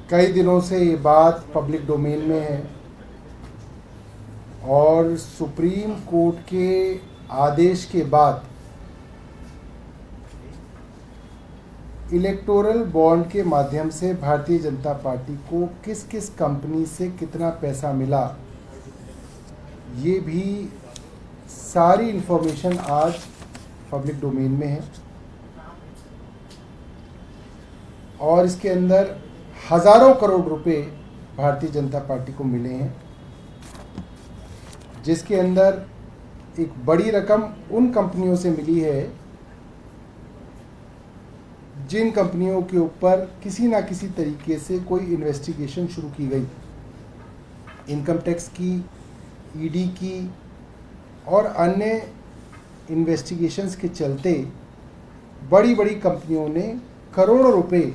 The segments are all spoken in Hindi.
कई दिनों से ये बात पब्लिक डोमेन में है और सुप्रीम कोर्ट के आदेश के बाद इलेक्टोरल बॉन्ड के माध्यम से भारतीय जनता पार्टी को किस किस कंपनी से कितना पैसा मिला, ये भी सारी इन्फॉर्मेशन आज पब्लिक डोमेन में है। और इसके अंदर हज़ारों करोड़ रुपए भारतीय जनता पार्टी को मिले हैं, जिसके अंदर एक बड़ी रकम उन कंपनियों से मिली है जिन कंपनियों के ऊपर किसी ना किसी तरीके से कोई इन्वेस्टिगेशन शुरू की गई, इनकम टैक्स की, ईडी की और अन्य इन्वेस्टिगेशंस के चलते बड़ी बड़ी कंपनियों ने करोड़ों रुपए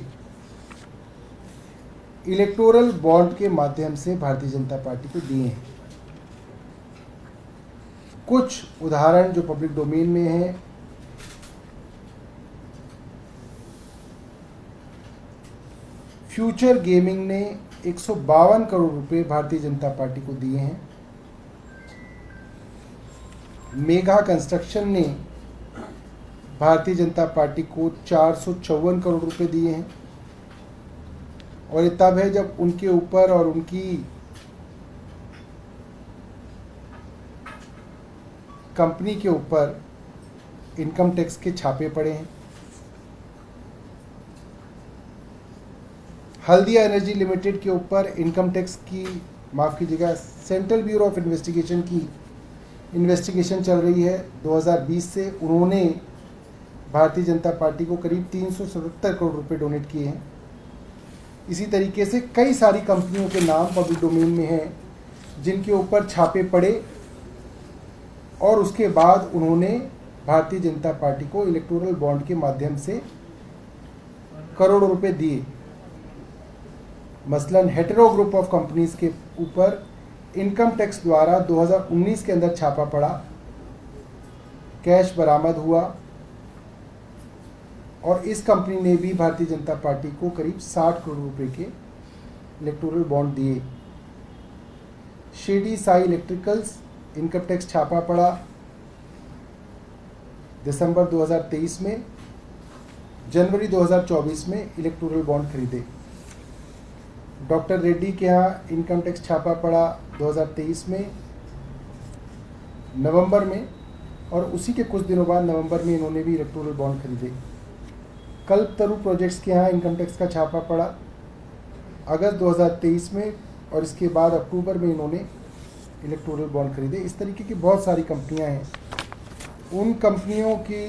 इलेक्टोरल बॉन्ड के माध्यम से भारतीय जनता पार्टी को दिए हैं। कुछ उदाहरण जो पब्लिक डोमेन में है, फ्यूचर गेमिंग ने 152 करोड़ रुपए भारतीय जनता पार्टी को दिए हैं। मेगा कंस्ट्रक्शन ने भारतीय जनता पार्टी को 454 करोड़ रुपए दिए हैं। और ये तब है जब उनके ऊपर और उनकी कंपनी के ऊपर इनकम टैक्स के छापे पड़े हैं। हल्दिया एनर्जी लिमिटेड के ऊपर इनकम टैक्स की, माफ़ कीजिएगा, सेंट्रल ब्यूरो ऑफ इन्वेस्टिगेशन की इन्वेस्टिगेशन चल रही है 2020 से। उन्होंने भारतीय जनता पार्टी को करीब 377 करोड़ रुपए डोनेट किए हैं। इसी तरीके से कई सारी कंपनियों के नाम पब्लिक डोमेन में हैं जिनके ऊपर छापे पड़े और उसके बाद उन्होंने भारतीय जनता पार्टी को इलेक्टोरल बॉन्ड के माध्यम से करोड़ों रुपए दिए। मसलन हेटेरो ग्रुप ऑफ कंपनीज के ऊपर इनकम टैक्स द्वारा 2019 के अंदर छापा पड़ा, कैश बरामद हुआ और इस कंपनी ने भी भारतीय जनता पार्टी को करीब 60 करोड़ रुपए के इलेक्टोरल बॉन्ड दिए। Shirdi Sai electricals income tax छापा पड़ा दिसंबर 2023 में, जनवरी 2024 में इलेक्टोरल बॉन्ड खरीदे। डॉक्टर रेड्डी के यहाँ इनकम टैक्स छापा पड़ा 2023 में नवंबर में, और उसी के कुछ दिनों बाद नवंबर में इन्होंने भी इलेक्टोरल बॉन्ड खरीदे। कल्पतरु प्रोजेक्ट्स के यहाँ इनकम टैक्स का छापा पड़ा अगस्त 2023 में, और इसके बाद अक्टूबर में इन्होंने इलेक्टोरल बॉन्ड खरीदे। इस तरीके की बहुत सारी कंपनियां हैं। उन कंपनियों की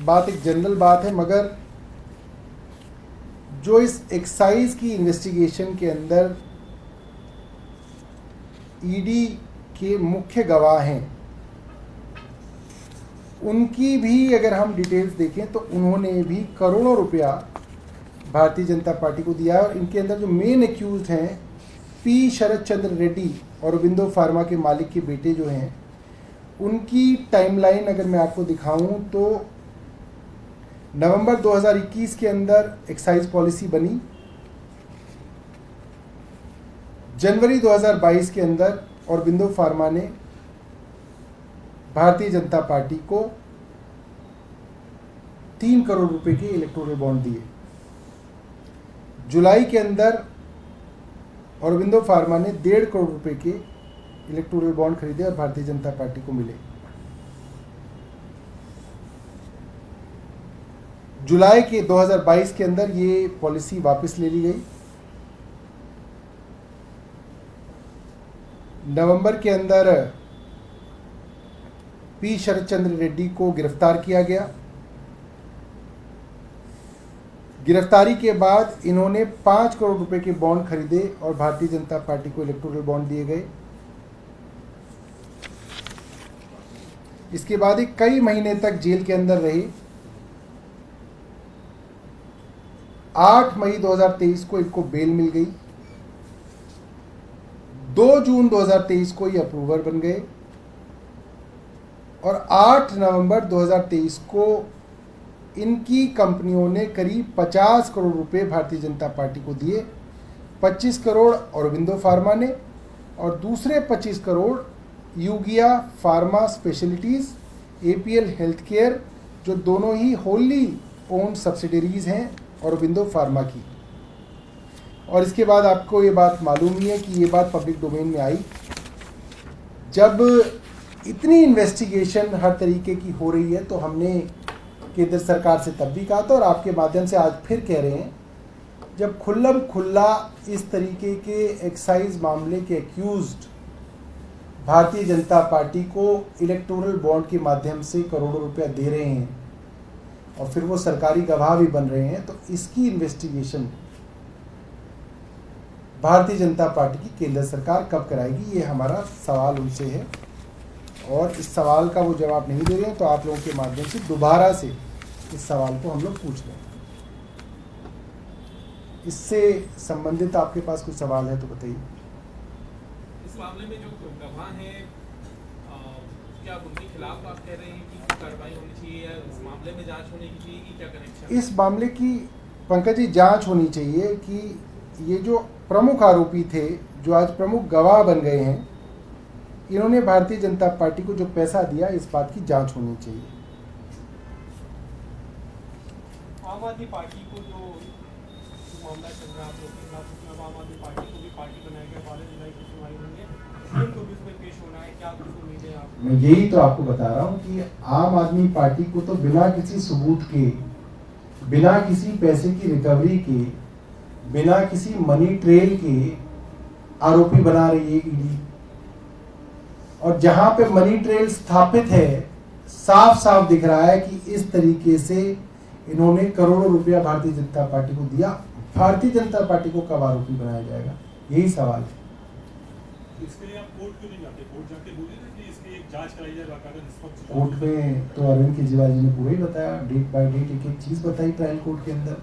बात एक जनरल बात है, मगर जो इस एक्साइज की इन्वेस्टिगेशन के अंदर ईडी के मुख्य गवाह हैं, उनकी भी अगर हम डिटेल्स देखें तो उन्होंने भी करोड़ों रुपया भारतीय जनता पार्टी को दिया है। और इनके अंदर जो मेन एक्यूज हैं, पी शरद चंद्र रेड्डी और औरोबिंदो फार्मा के मालिक के बेटे जो हैं, उनकी टाइमलाइन अगर मैं आपको दिखाऊं तो नवंबर 2021 के अंदर एक्साइज पॉलिसी बनी, जनवरी 2022 के अंदर औरोबिंदो फार्मा ने भारतीय जनता पार्टी को 3 करोड़ रुपए के इलेक्टोरल बॉन्ड दिए। जुलाई के अंदर औरोबिंदो फार्मा ने 1.5 करोड़ रुपए के इलेक्टोरल बॉन्ड खरीदे और भारतीय जनता पार्टी को मिले। जुलाई के 2022 के अंदर ये पॉलिसी वापस ले ली गई। नवंबर के अंदर पी शरद चंद्र रेड्डी को गिरफ्तार किया गया। गिरफ्तारी के बाद इन्होंने 5 करोड़ रुपए के बॉन्ड खरीदे और भारतीय जनता पार्टी को इलेक्टोरल बॉन्ड दिए गए। इसके बाद ये कई महीने तक जेल के अंदर रहे। 8 मई 2023 को इनको बेल मिल गई। 2 जून 2023 को ये अप्रूवर बन गए और 8 नवंबर 2023 को इनकी कंपनियों ने करीब 50 करोड़ रुपए भारतीय जनता पार्टी को दिए। 25 करोड़ औरबिंदो फार्मा ने और दूसरे 25 करोड़ यूगिया फार्मा स्पेशलिटीज़, APL हेल्थ केयर, जो दोनों ही होली ओन्ड सब्सिडरीज़ हैं औरबिंदो फार्मा की। और इसके बाद आपको ये बात मालूम ही है कि ये बात पब्लिक डोमेन में आई जब इतनी इन्वेस्टिगेशन हर तरीके की हो रही है, तो हमने केंद्र सरकार से तब भी कहा था और आपके माध्यम से आज फिर कह रहे हैं, जब खुल्लम खुल्ला इस तरीके के एक्साइज मामले के एक्यूज्ड भारतीय जनता पार्टी को इलेक्टोरल बॉन्ड के माध्यम से करोड़ों रुपया दे रहे हैं और फिर वो सरकारी गवाह भी बन रहे हैं, तो इसकी इन्वेस्टिगेशन भारतीय जनता पार्टी की केंद्र सरकार कब कराएगी, ये हमारा सवाल उनसे है। और इस सवाल का वो जवाब नहीं दे रहे हैं, तो आप लोगों के माध्यम से दोबारा से इस सवाल को हम लोग पूछ रहे हैं। इससे संबंधित आपके पास कुछ सवाल है तो बताइए। इस मामले में जो गवाह हैं, क्या उनके खिलाफ आप कह रहे हैं कि कार्रवाई होनी चाहिए या इस मामले में जांच होनी चाहिए कि क्या कनेक्शन? इस मामले की पंकज जी जांच होनी चाहिए कि ये जो प्रमुख आरोपी थे, जो आज प्रमुख गवाह बन गए हैं, इन्होंने भारतीय जनता पार्टी को जो पैसा दिया, इस बात की जांच होनी चाहिए। आम आदमी पार्टी को जो मामला चल रहा है, तो आम आदमी पार्टी को भी पार्टी बनाया गया, 12 जुलाई की सुनवाई होनी है, सीएम को भी उसमें पेश होना है, क्या कुछ उम्मीद है आपको? मैं यही तो आपको बता रहा हूँ कि आम आदमी पार्टी को तो बिना किसी सबूत के, बिना किसी पैसे की रिकवरी के, बिना किसी मनी ट्रेल के आरोपी बना रही है ईडी। और जहां पे मनी ट्रेल स्थापित है, साफ साफ दिख रहा है कि इस तरीके से इन्होंने करोड़ों रुपया भारतीय जनता पार्टी को दिया। भारतीय जनता पार्टी को कब आरोपी बनाया जाएगा, यही सवाल है। इसके लिए आप कोर्ट क्यों नहीं जाते? कोर्ट जाके बोलिए ना कि इसकी एक जांच कराई जाए, बाकायदा निष्पक्ष। कोर्ट में तो अरविंद केजरीवाल जी ने पूरा ही बताया, डेट बाय डेट एक एक चीज बताई ट्रायल कोर्ट के अंदर।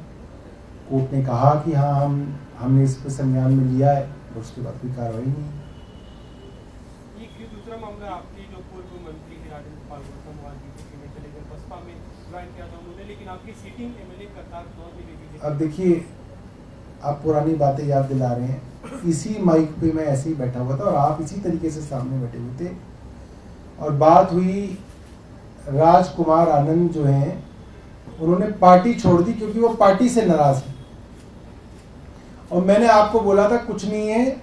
कोर्ट ने कहा कि हाँ हमने इस पर संज्ञान में लिया है, और उसके बाद कोई कार्रवाई नहीं। ये दूसरा मामला आपकी जो पूर्व मंत्री है राजेंद्र पाल गौतम बीजेपी में चले गए, बसपा में ज्वाइन किया था उन्होंने, लेकिन आपकी सीटिंग एमएलए करतार दौर भी लेके गए। अब देखिए, आप पुरानी बातें याद दिला रहे हैं। इसी माइक पे मैं ऐसे ही बैठा हुआ था और आप इसी तरीके से सामने बैठे हुए थे, और बात हुई राजकुमार आनंद जो हैं, उन्होंने पार्टी छोड़ दी क्योंकि वो पार्टी से नाराज है। और मैंने आपको बोला था कुछ नहीं है,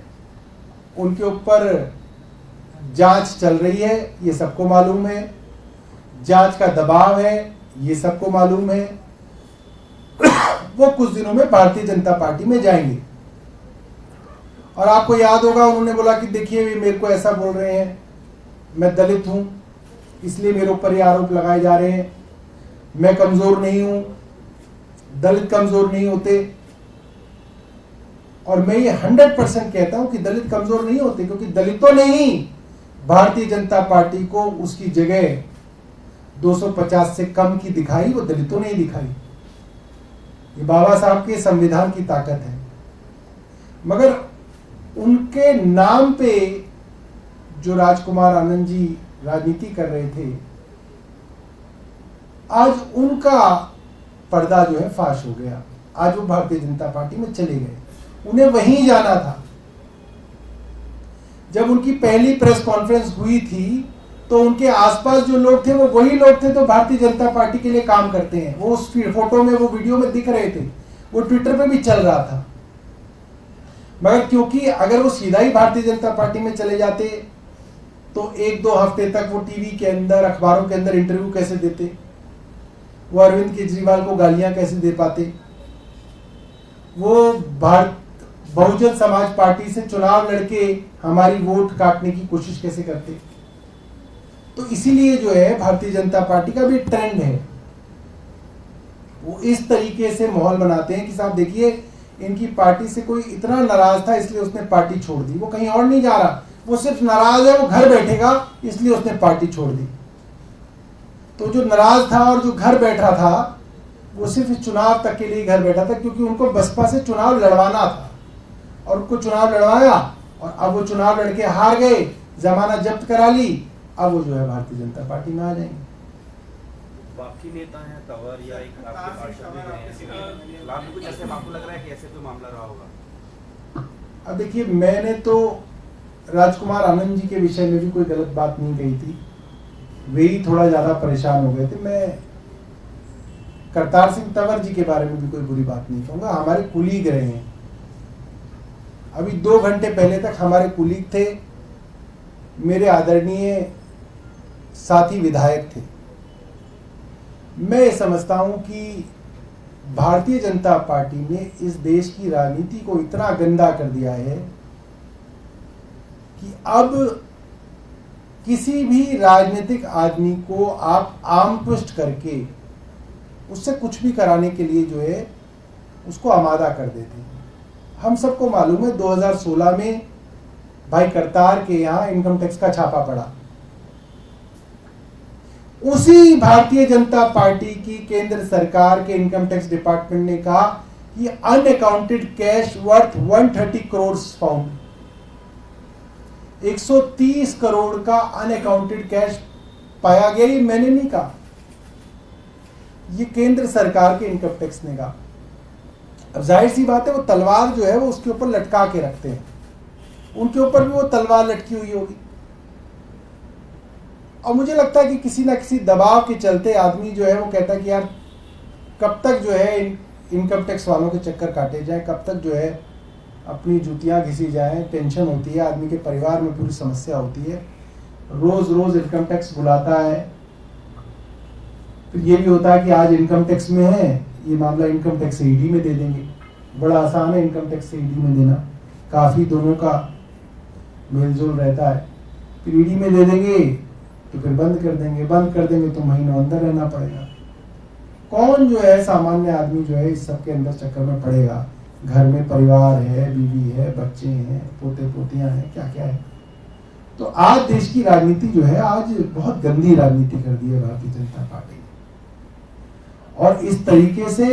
उनके ऊपर जांच चल रही है, ये सबको मालूम है, जांच का दबाव है, ये सबको मालूम है। वो कुछ दिनों में भारतीय जनता पार्टी में जाएंगे। और आपको याद होगा उन्होंने बोला कि देखिए वे मेरे को ऐसा बोल रहे हैं, मैं दलित हूं इसलिए मेरे ऊपर ये आरोप लगाए जा रहे हैं, मैं कमजोर नहीं हूं, दलित कमजोर नहीं होते। और मैं ये 100% कहता हूं कि दलित कमजोर नहीं होते, क्योंकि दलितों ने ही भारतीय जनता पार्टी को उसकी जगह 250 से कम की दिखाई, वो दलितों ने ही दिखाई। ये बाबा साहब के संविधान की ताकत है। मगर उनके नाम पे जो राजकुमार आनंद जी राजनीति कर रहे थे, आज उनका पर्दा जो है फाश हो गया। आज वो भारतीय जनता पार्टी में चले गए, उन्हें वहीं जाना था। जब उनकी पहली प्रेस कॉन्फ्रेंस हुई थी तो उनके आसपास जो लोग थे वो वही लोग थे तो भारतीय जनता पार्टी के लिए काम करते हैं। वो उस फोटो में, वो वीडियो में दिख रहे थे, वो ट्विटर पे भी चल रहा था। मगर क्योंकि अगर वो सीधा ही भारतीय जनता पार्टी में चले जाते तो 1-2 हफ्ते तक वो टीवी के अंदर, अखबारों के अंदर इंटरव्यू कैसे देते, वो अरविंद केजरीवाल को गालियां कैसे दे पाते, वो बहुजन समाज पार्टी से चुनाव लड़के हमारी वोट काटने की कोशिश कैसे करते। तो इसीलिए जो है भारतीय जनता पार्टी का भी ट्रेंड है, वो इस तरीके से माहौल बनाते हैं कि साहब देखिए इनकी पार्टी से कोई इतना नाराज था इसलिए उसने पार्टी छोड़ दी, वो कहीं और नहीं जा रहा, वो सिर्फ नाराज है, वो घर बैठेगा इसलिए उसने पार्टी छोड़ दी। तो जो नाराज था और जो घर बैठा था वो सिर्फ चुनाव तक के लिए घर बैठा था, क्योंकि उनको बसपा से चुनाव लड़वाना था और उनको चुनाव लड़वाया और अब वो चुनाव लड़के हार गए, जमानत जब्त करा ली, अब वो जो है भारतीय जनता पार्टी में आ जाएंगे। बाकी नेता हैं तंवर या एक आपके पार्षद भी हैं, खिलाफ भी कुछ ऐसे आपको लग रहा है कि ऐसे कोई मामला रहा होगा? अब देखिए, मैंने तो राजकुमार आनंद जी के विषय में भी कोई गलत बात नहीं कही थी, वे ही थोड़ा ज्यादा परेशान हो गए थे। मैं करतार सिंह तंवर जी के बारे में भी कोई बुरी बात नहीं कहूंगा, हमारे कुलीग रहे हैं। अभी 2 घंटे पहले तक हमारे कुलीग थे, मेरे आदरणीय साथी विधायक थे। मैं ये समझता हूं कि भारतीय जनता पार्टी ने इस देश की राजनीति को इतना गंदा कर दिया है कि अब किसी भी राजनीतिक आदमी को आप आम ट्विस्ट करके उससे कुछ भी कराने के लिए जो है उसको आमादा कर देते हैं। हम सबको मालूम है 2016 में भाई करतार के यहाँ इनकम टैक्स का छापा पड़ा। उसी भारतीय जनता पार्टी की केंद्र सरकार के इनकम टैक्स डिपार्टमेंट ने कहा कि unaccounted cash worth 130 crore found. 130 crore का अनअकाउंटेड कैश पाया गया। ये मैंने नहीं कहा, ये केंद्र सरकार के इनकम टैक्स ने कहा। अब जाहिर सी बात है, वो तलवार जो है वो उसके ऊपर लटका के रखते हैं, उनके ऊपर भी वो तलवार लटकी हुई होगी। और मुझे लगता है कि किसी ना किसी दबाव के चलते आदमी जो है वो कहता है कि यार कब तक जो है इनकम टैक्स वालों के चक्कर काटे जाए, कब तक जो है अपनी जूतियां घिसी जाएं। टेंशन होती है, आदमी के परिवार में पूरी समस्या होती है। रोज रोज इनकम टैक्स बुलाता है, फिर ये भी होता है कि आज इनकम टैक्स में है, ये मामला इनकम टैक्स से ईडी में दे देंगे। बड़ा आसान है इनकम टैक्स से ईडी में देना, काफी दोनों का मेलजोल रहता है। फिर ईडी में दे देंगे तो फिर बंद कर देंगे तो महीनों अंदर रहना पड़ेगा। कौन जो है सामान्य आदमी जो है इस सब के अंदर चक्कर में पड़ेगा? घर में परिवार है, बीवी है, बच्चे हैं, पोते पोतियां हैं, क्या क्या है। तो आज देश की राजनीति जो है आज बहुत गंदी राजनीति कर दी है भारतीय जनता पार्टी ने, और इस तरीके से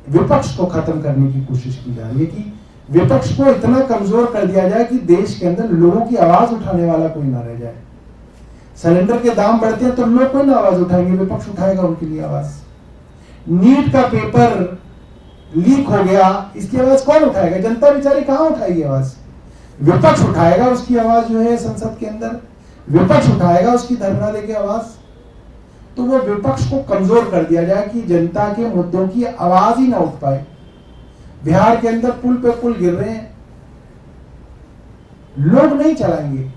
विपक्ष को खत्म करने की कोशिश की जा रही है कि विपक्ष को इतना कमजोर कर दिया जाए कि देश के अंदर लोगों की आवाज उठाने वाला कोई ना रह जाए। सिलेंडर के दाम बढ़ते हैं तो लोग कोई ना आवाज उठाएंगे, विपक्ष उठाएगा उनके लिए आवाज। नीट का पेपर लीक हो गया, इसकी आवाज कौन उठाएगा? जनता बेचारी कहां उठाएगी आवाज? विपक्ष उठाएगा उसकी आवाज जो है संसद के अंदर, विपक्ष उठाएगा उसकी धरना देके आवाज। तो वो विपक्ष को कमजोर कर दिया जाए कि जनता के मुद्दों की आवाज ही ना उठ पाए। बिहार के अंदर पुल पे पुल गिर रहे हैं, लोग नहीं चलाएंगे।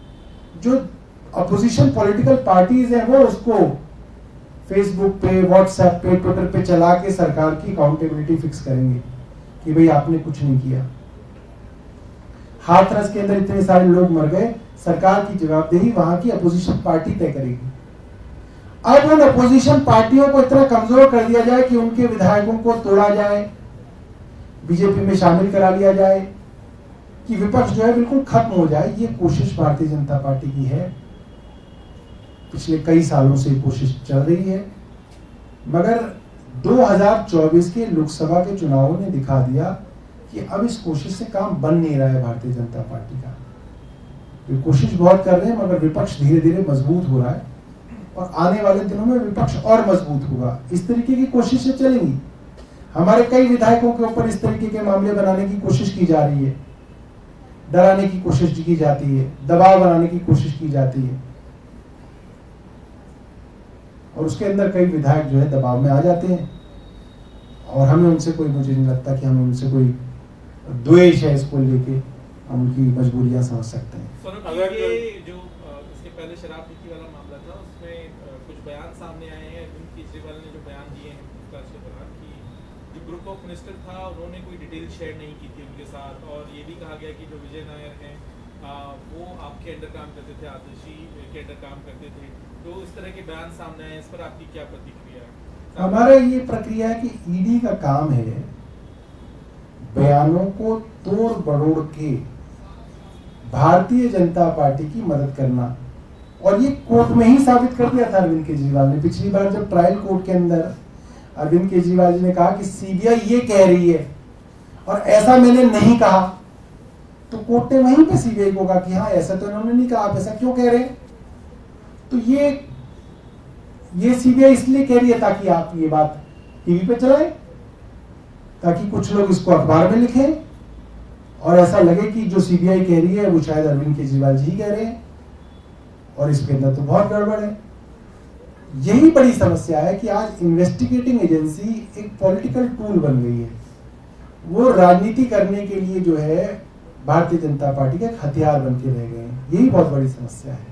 जो अपोजिशन पॉलिटिकल पार्टीज हैं वो उसको फेसबुक पे, व्हाट्सएप पे, ट्विटर पे चला के सरकार की अकाउंटेबिलिटी फिक्स करेंगे कि भाई आपने कुछ नहीं किया। हाथरस के अंदर इतने सारे लोग मर गए, सरकार की जवाबदेही वहां की अपोजिशन पार्टी तय करेगी। अब उन अपोजिशन पार्टियों को इतना कमजोर कर दिया जाए कि उनके विधायकों को तोड़ा जाए, बीजेपी में शामिल करा लिया जाए, कि विपक्ष जो है बिल्कुल खत्म हो जाए। ये कोशिश भारतीय जनता पार्टी की है, पिछले कई सालों से कोशिश चल रही है, मगर 2024 के लोकसभा के चुनावों ने दिखा दिया कि अब इस कोशिश से काम बन नहीं रहा है भारतीय जनता पार्टी का। वे कोशिश बहुत कर रहे हैं मगर विपक्ष धीरे धीरे मजबूत हो रहा है, और आने वाले दिनों में विपक्ष और मजबूत होगा। इस तरीके की कोशिशें चलेंगी। हमारे कई विधायकों के ऊपर इस तरीके के मामले बनाने की कोशिश की जा रही है, डराने की कोशिश की जाती है, दबाव बनाने की कोशिश की जाती है, और उसके अंदर कई विधायक जो है दबाव में आ जाते हैं। और हमें उनसे कोई, मुझे नहीं लगता कि हमें उनसे कोई द्वेष है, इसको लेके हम उनकी मजबूरियां समझ सकते हैं। अगर ये जो इसके पहले शराब नीति वाला मामला था उसमें कुछ बयान सामने आए हैं। अरविंद केजरीवाल ने जो बयान दिए हैं पूछताछ के दौरान कि जो ग्रुप ऑफ मिनिस्टर था उन्होंने कोई डिटेल शेयर नहीं की थी उनके साथ, और ये भी कहा गया कि जो विजय नायर हैं वो आपके अंडर काम करते थे, आतिशी के अंडर काम करते थे। तो इस तरह के बयान सामने आए, इस पर आपकी क्या प्रतिक्रिया है? हमारा ये प्रक्रिया है कि ईडी का काम है बयानों को तोड़ बड़ोड़ के भारतीय जनता पार्टी की मदद करना, और ये कोर्ट में ही साबित कर दिया था अरविंद केजरीवाल ने। पिछली बार जब ट्रायल कोर्ट के अंदर अरविंद केजरीवाल जी ने कहा कि सीबीआई ये कह रही है और ऐसा मैंने नहीं कहा, तो कोर्ट ने वहीं पे सीबीआई को कहा कि हाँ ऐसा तो इन्होंने नहीं कहा, आप ऐसा क्यों कह रहे हैं? तो ये ये सीबीआई इसलिए कह रही है ताकि आप ये बात टीवी पे चलाएं, ताकि कुछ लोग इसको अखबार में लिखें और ऐसा लगे कि जो सीबीआई कह रही है वो शायद अरविंद केजरीवाल जी ही कह रहे हैं, और इसके अंदर तो बहुत गड़बड़ है। यही बड़ी समस्या है कि आज इन्वेस्टिगेटिंग एजेंसी एक पॉलिटिकल टूल बन गई है, वो राजनीति करने के लिए जो है भारतीय जनता पार्टी का एक हथियार बन के रह गए हैं। यही बहुत बड़ी समस्या है।